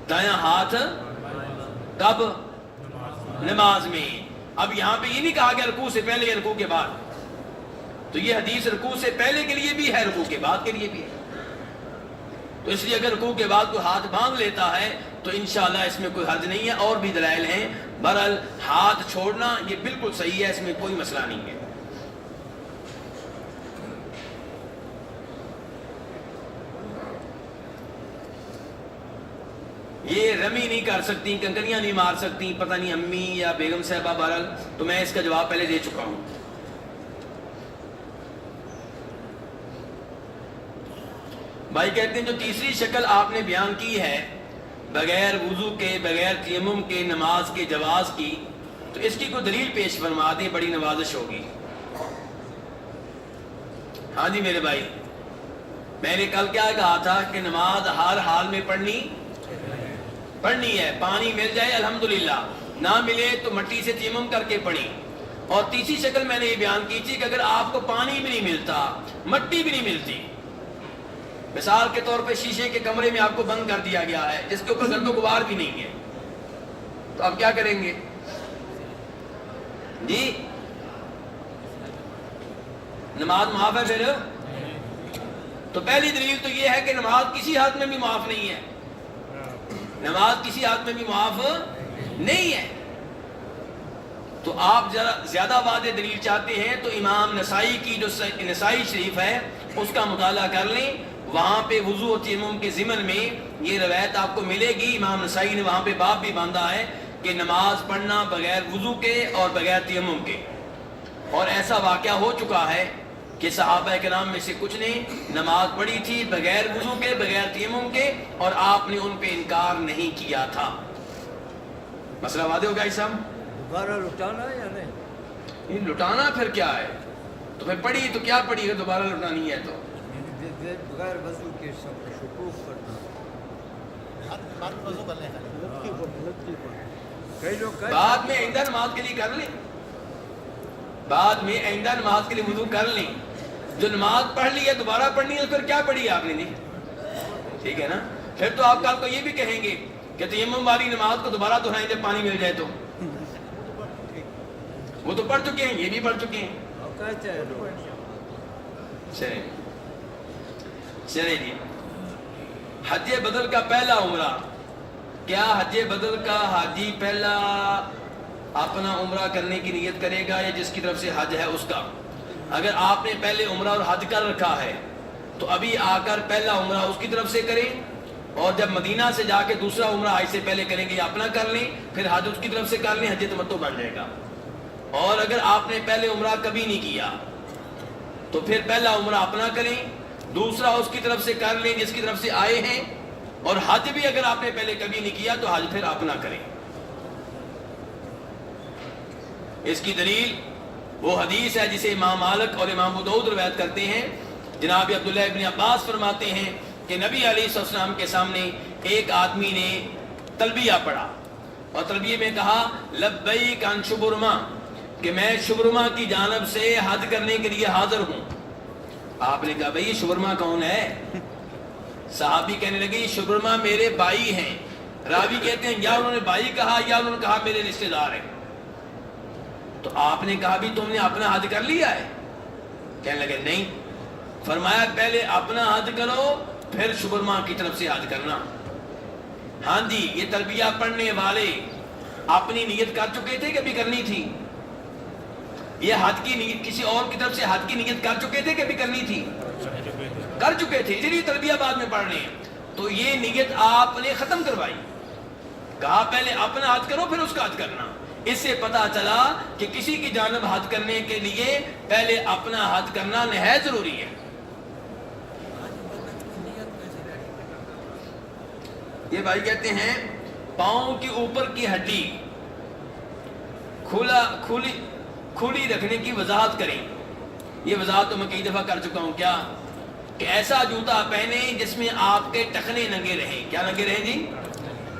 دایاں ہاتھ کب؟ نماز میں۔ اب یہاں پہ یہ نہیں کہا گیا رکوع سے پہلے یا رکوع کے بعد، تو یہ حدیث رکوع سے پہلے کے لیے بھی ہے، رکوع کے بعد کے لیے بھی ہے۔ تو اس لیے اگر رکوع کے بعد کوئی ہاتھ باندھ لیتا ہے تو انشاءاللہ اس میں کوئی حرج نہیں ہے، اور بھی دلائل ہیں۔ بہرحال ہاتھ چھوڑنا یہ بالکل صحیح ہے، اس میں کوئی مسئلہ نہیں ہے۔ یہ رمی نہیں کر سکتی، کنکریاں نہیں مار سکتی، پتہ نہیں امی یا بیگم صاحبہ، بہرحال تو میں اس کا جواب پہلے دے چکا ہوں۔ بھائی کہتے ہیں جو تیسری شکل آپ نے بیان کی ہے بغیر وضو کے بغیر تیمم کے نماز کے جواز کی، تو اس کی کوئی دلیل پیش فرما دیں، بڑی نوازش ہوگی۔ ہاں جی میرے بھائی، میں نے کل کیا کہا تھا کہ نماز ہر حال میں پڑھنی ہے، پانی مل جائے الحمدللہ، نہ ملے تو مٹی سے تیمم کر کے پڑھی۔ اور تیسری شکل میں نے یہ بیان کی تھی کہ اگر آپ کو پانی بھی نہیں ملتا، مٹی بھی نہیں ملتی، مثال کے طور پہ شیشے کے کمرے میں آپ کو بند کر دیا گیا ہے جس کے اوپر گرد و غبار بھی نہیں ہے، تو آپ کیا کریں گے جی؟ نماز معاف ہے پھر؟ تو پہلی دلیل تو یہ ہے کہ نماز کسی حالت میں بھی معاف نہیں ہے، نماز کسی حالت میں بھی معاف نہیں ہے۔ تو آپ ذرا زیادہ واضح دلیل چاہتے ہیں تو امام نسائی کی جو نسائی شریف ہے اس کا مطالعہ کر لیں، وہاں پہ وضو و تیمم کے ضمن میں یہ روایت آپ کو ملے گی۔ امام نسائی نے وہاں پہ باب بھی باندھا ہے کہ نماز پڑھنا بغیر وضو کے اور بغیر تیمم کے، اور ایسا واقعہ ہو چکا ہے کہ صحابہ کرام میں سے کچھ نے نماز پڑھی تھی بغیر وضو کے بغیر تیمم کے، اور آپ نے ان پہ انکار نہیں کیا تھا۔ مسئلہ واضح ہو گیا اس صاحب؟ دوبارہ لٹانا یا نہیں؟ یہ لٹانا پھر کیا ہے؟ تو پھر پڑھی تو کیا پڑھی ہے دوبارہ لٹانی ہے تو؟ بغیر وضو کے سب شکوک کرنا، کئی لوگ بعد میں آئندہ نماز کے لیے کر لیں، بعد میں آئندہ نماز کے لیے وضو کر لیں۔ جو نماز پڑھ لی ہے دوبارہ پڑھنی ہے تو پھر کیا پڑھی ہے آپ نے نہیں؟ ٹھیک ہے نا؟ پھر تو آپ کل کو یہ بھی کہیں گے کہ تیمم والی نماز کو دوبارہ دہرائیں جب پانی مل جائے تو، وہ تو پڑھ چکے ہیں، یہ بھی پڑھ چکے ہیں۔ چلے جی، حج بدل کا پہلا عمرہ، کیا حج بدل کا حاجی پہلا اپنا عمرہ کرنے کی نیت کرے گا یا جس کی طرف سے حج ہے اس کا؟ اگر آپ نے پہلے عمرہ اور حج کر رکھا ہے تو ابھی آ کر پہلا عمرہ اس کی طرف سے کریں، اور جب مدینہ سے جا کے دوسرا عمرہ حج سے پہلے کریں گے یا اپنا کر لیں، پھر حج اس کی طرف سے کر لیں، حج تمتع بن جائے گا۔ اور اگر آپ نے پہلے عمرہ کبھی نہیں کیا تو پھر پہلا عمرہ اپنا کریں، دوسرا اس کی طرف سے کر لیں جس کی طرف سے آئے ہیں، اور حج بھی اگر آپ نے پہلے کبھی نہیں کیا تو حج پھر اپنا کریں۔ اس کی دلیل وہ حدیث ہے جسے امام مالک اور امام ابو داؤد روایت کرتے ہیں، جناب عبداللہ ابن عباس فرماتے ہیں کہ نبی علیہ السلام کے سامنے ایک آدمی نے تلبیہ پڑھا اور تلبیہ میں کہا لبیک عن شبرما، کہ میں شبرما کی جانب سے حج کرنے کے لیے حاضر ہوں۔ آپ نے کہا بھئی شبرما کون ہے؟ صحابی کہنے لگے شبرما میرے بھائی ہیں۔ راوی کہتے ہیں یا انہوں نے بھائی کہا یا انہوں نے کہا میرے رشتہ دار ہیں۔ تو آپ نے کہا بھی تم نے اپنا حج کر لیا ہے؟ کہنے لگے نہیں۔ فرمایا پہلے اپنا حج کرو پھر شبرما کی طرف سے حج کرنا۔ ہاں جی، یہ تلبیہ پڑھنے والے اپنی نیت کر چکے تھے کہ بھی کرنی تھی؟ یہ حج کی نیت کسی اور کی طرف سے حج کی نیت کر چکے تھے کہ بھی کرنی تھی؟ کر چکے تھے، اسی لیے تلبیہ بعد میں پڑھ رہے ہیں۔ تو یہ نیت آپ نے ختم کروائی، کہا پہلے اپنا حج کرو پھر اس کا حج کرنا۔ اس سے پتہ چلا کہ کسی کی جانب حج کرنے کے لیے پہلے اپنا حج کرنا نہایت ضروری ہے۔ یہ بھائی کہتے ہیں پاؤں کے اوپر کی ہڈی کھلی رکھنے کی وضاحت کریں۔ یہ وضاحت تو میں کئی دفعہ کر چکا ہوں، کیا کہ ایسا جوتا پہنے جس میں آپ کے ٹخنے ننگے رہیں۔ کیا ننگے رہیں جی؟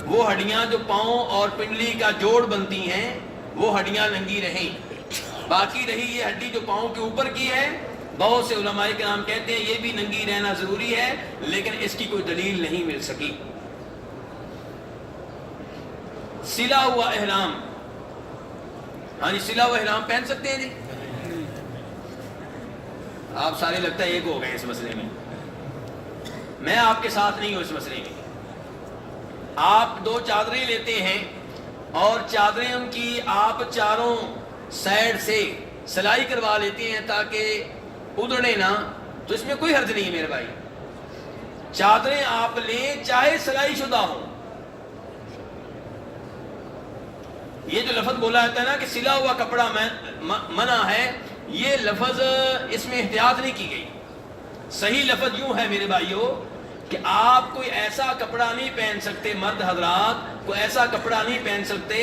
وہ ہڈیاں جو پاؤں اور پنڈلی کا جوڑ بنتی ہیں وہ ہڈیاں ننگی رہیں۔ باقی رہی یہ ہڈی جو پاؤں کے اوپر کی ہے، بہت سے علماء کرام کہتے ہیں یہ بھی ننگی رہنا ضروری ہے، لیکن اس کی کوئی دلیل نہیں مل سکی۔ سلا ہوا احرام، ہاں جی سلا ہوا احرام پہن سکتے ہیں جی؟ آپ سارے لگتا ہے ایک ہو گئے اس مسئلے میں آپ کے ساتھ نہیں ہوں اس مسئلے میں۔ آپ دو چادریں لیتے ہیں اور چادریں ان کی آپ چاروں سائڈ سے سلائی کروا لیتے ہیں تاکہ ادھڑے نہ، تو اس میں کوئی حرج نہیں ہے میرے بھائی۔ چادریں آپ لیں چاہے سلائی شدہ ہوں۔ یہ جو لفظ بولا جاتا ہے نا کہ سلا ہوا کپڑا منع ہے، یہ لفظ اس میں احتیاط نہیں کی گئی۔ صحیح لفظ یوں ہے میرے بھائیو کہ آپ کوئی ایسا کپڑا نہیں پہن سکتے، مرد حضرات کوئی ایسا کپڑا نہیں پہن سکتے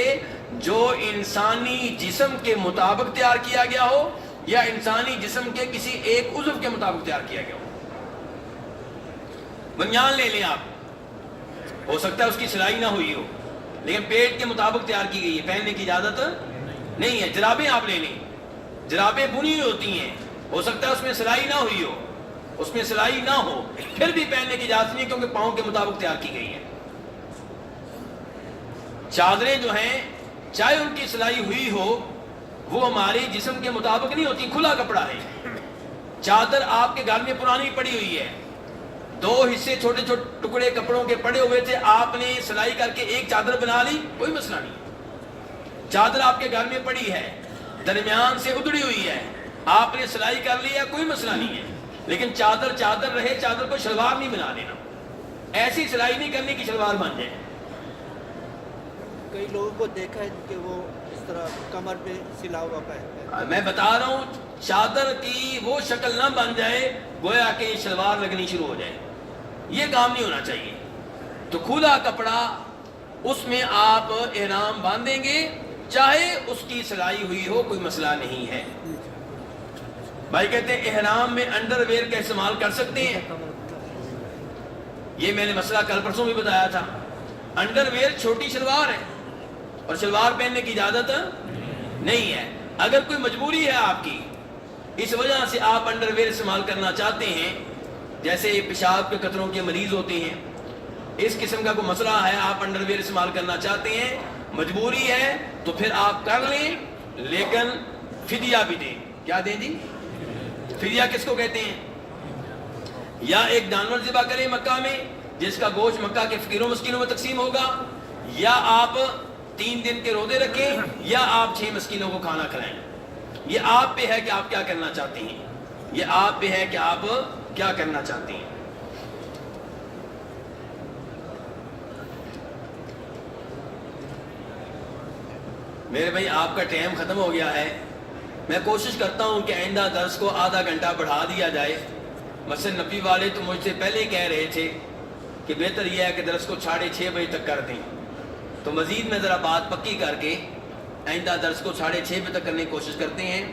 جو انسانی جسم کے مطابق تیار کیا گیا ہو یا انسانی جسم کے کسی ایک عضو کے مطابق تیار کیا گیا ہو۔ بنیان لے لیں آپ، ہو سکتا ہے اس کی سلائی نہ ہوئی ہو لیکن پیٹ کے مطابق تیار کی گئی ہے، پہننے کی اجازت نہیں ہے۔ جرابیں آپ لے لیں، جرابیں بنی ہوئی ہوتی ہیں، ہو سکتا ہے اس میں سلائی نہ ہوئی ہو، اس میں سلائی نہ ہو، پھر بھی پہننے کی اجازت نہیں کیونکہ پاؤں کے مطابق تیار کی گئی ہے۔ چادریں جو ہیں چاہے ان کی سلائی ہوئی ہو وہ ہمارے جسم کے مطابق نہیں ہوتی، کھلا کپڑا ہے۔ چادر آپ کے گھر میں پرانی پڑی ہوئی ہے، دو حصے چھوٹے چھوٹے ٹکڑے کپڑوں کے پڑے ہوئے تھے، آپ نے سلائی کر کے ایک چادر بنا لی، کوئی مسئلہ نہیں۔ چادر آپ کے گھر میں پڑی ہے، درمیان سے ادڑی ہوئی ہے، آپ نے سلائی کر لی ہے، کوئی مسئلہ نہیں ہے، لیکن چادر چادر رہے، چادر کو شلوار نہیں بنا لینا، ایسی سلائی نہیں کرنی کہ شلوار بن جائے۔ کئی لوگوں کو دیکھا ہے کہ وہ اس طرح کمر پہ سلا ہوا پہنتے ہیں۔ میں بتا رہا ہوں چادر کی وہ شکل نہ بن جائے گویا کہ شلوار لگنی شروع ہو جائے، یہ کام نہیں ہونا چاہیے۔ تو کھلا کپڑا اس میں آپ احرام باندھیں گے چاہے اس کی سلائی ہوئی ہو، کوئی مسئلہ نہیں ہے۔ بھائی کہتے ہیں احرام میں انڈر ویئر کا استعمال کر سکتے ہیں، یہ میں نے مسئلہ کل پرسوں بھی بتایا تھا۔ انڈر ویئر چھوٹی شلوار ہے اور شلوار پہننے کی اجازت نہیں ہے۔ اگر کوئی مجبوری ہے آپ کی، اس وجہ سے آپ انڈر ویئر استعمال کرنا چاہتے ہیں، جیسے پیشاب کے قطروں کے مریض ہوتے ہیں، اس قسم کا کوئی مسئلہ ہے، آپ انڈر ویئر استعمال کرنا چاہتے ہیں، مجبوری ہے تو پھر آپ کر لیں، لیکن فدیہ بھی دیں۔ کیا دیں جی؟ فدیہ کس کو کہتے ہیں؟ یا ایک جانور ذبح کریں مکہ میں جس کا گوشت مکہ کے فقیروں مسکینوں میں تقسیم ہوگا، یا آپ 3 دن کے روزے رکھیں، یا آپ 6 مسکینوں کو کھانا کھلائیں۔ یہ آپ پہ ہے کہ آپ کیا کرنا چاہتے ہیں، یہ آپ پہ ہے کہ آپ کیا کرنا چاہتے ہیں۔ میرے بھائی آپ کا ٹائم ختم ہو گیا ہے، میں کوشش کرتا ہوں کہ آئندہ درس کو آدھا گھنٹہ بڑھا دیا جائے۔ مسجد نبی والے تو مجھ سے پہلے ہی کہہ رہے تھے کہ بہتر یہ ہے کہ درس کو 6:30 بجے تک کر دیں، تو مزید میں ذرا بات پکی کر کے آئندہ درس کو 6:30 بجے تک کرنے کی کوشش کرتے ہیں۔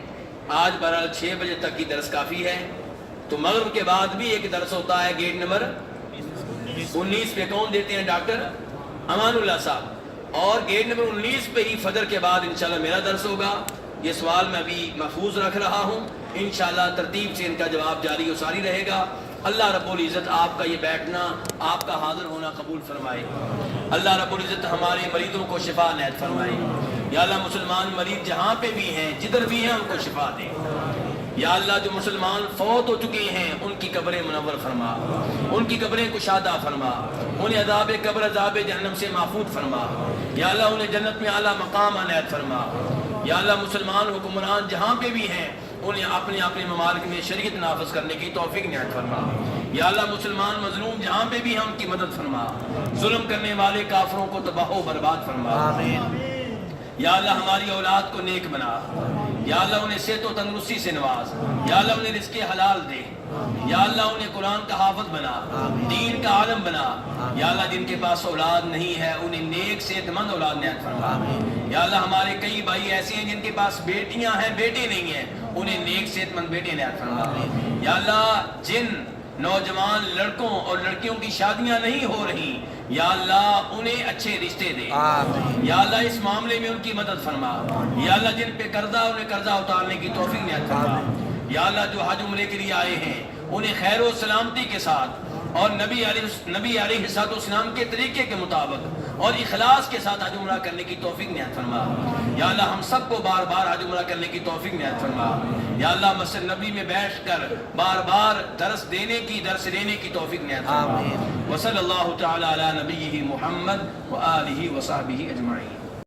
آج بہرحال 6 بجے تک کی درس کافی ہے، تو مغرب کے بعد بھی ایک درس ہوتا ہے گیٹ نمبر 19 پہ، کون دیتے ہیں؟ ڈاکٹر امان اللہ صاحب، اور گیٹ نمبر 19 پہ ہی فجر کے بعد انشاءاللہ میرا درس ہوگا۔ یہ سوال میں ابھی محفوظ رکھ رہا ہوں، انشاءاللہ ترتیب سے ان کا جواب جاری و ساری رہے گا۔ اللہ رب العزت آپ کا یہ بیٹھنا، آپ کا حاضر ہونا قبول فرمائے۔ اللہ رب العزت ہمارے مریضوں کو شفا عنایت فرمائے۔ یا اللہ مسلمان مریض جہاں پہ بھی ہیں، جدھر بھی ہیں، ان کو شفا دے۔ یا اللہ جو مسلمان فوت ہو چکے ہیں ان کی قبریں منور فرما، ان کی قبریں کشادہ فرما، انہیں عذاب قبر عذاب جہنم سے محفوظ فرما۔ یا اللہ انہیں جنت میں اعلیٰ مقام عنایت فرما۔ یا اللہ مسلمان حکمران جہاں پہ بھی ہیں انہیں اپنے اپنے ممالک میں شریعت نافذ کرنے کی توفیق عنایت فرما۔ یا اللہ مسلمان مظلوم جہاں پہ بھی ہیں ان کی مدد فرما، ظلم کرنے والے کافروں کو تباہ و برباد فرما۔ آمین۔ یا اللہ ہماری اولاد کو نیک بنا، یا اللہ انہیں صحت و تندرستی سے نواز، یا اللہ انہیں رزق حلال دے، یا اللہ انہیں قرآن کا حافظ بنا، دین کا عالم بنا۔ یا اللہ جن کے پاس اولاد نہیں ہے انہیں نیک صحت مند اولاد عنایت فرما۔ یا اللہ ہمارے کئی بھائی ایسے ہیں جن کے پاس بیٹیاں ہیں بیٹے نہیں ہیں، انہیں نیک صحت مند بیٹے عنایت فرما۔ یا اللہ جن نوجوان لڑکوں اور لڑکیوں کی شادیاں نہیں ہو رہی، یا اللہ انہیں اچھے رشتے دے۔ یا اللہ اس معاملے میں ان کی مدد فرما۔ یا اللہ جن پہ قرضہ انہیں قرضہ اتارنے کی توفیق عنایت فرما۔ یا اللہ جو حج عمرے کے لیے آئے ہیں انہیں خیر و سلامتی کے ساتھ اور نبی علیہ السلام کے طریقے کے مطابق اور اخلاص کے ساتھ حج عمرہ کرنے کی توفیق عنایت فرما۔ یا اللہ ہم سب کو بار بار حج عمرہ کرنے کی توفیق عنایت فرما۔ یا اللہ مسجد نبی میں بیٹھ کر بار بار درس لینے کی توفیق عنایت فرما۔ وصلی اللہ تعالی علی نبیہ محمد وآلہ وصحبہ اجمعین۔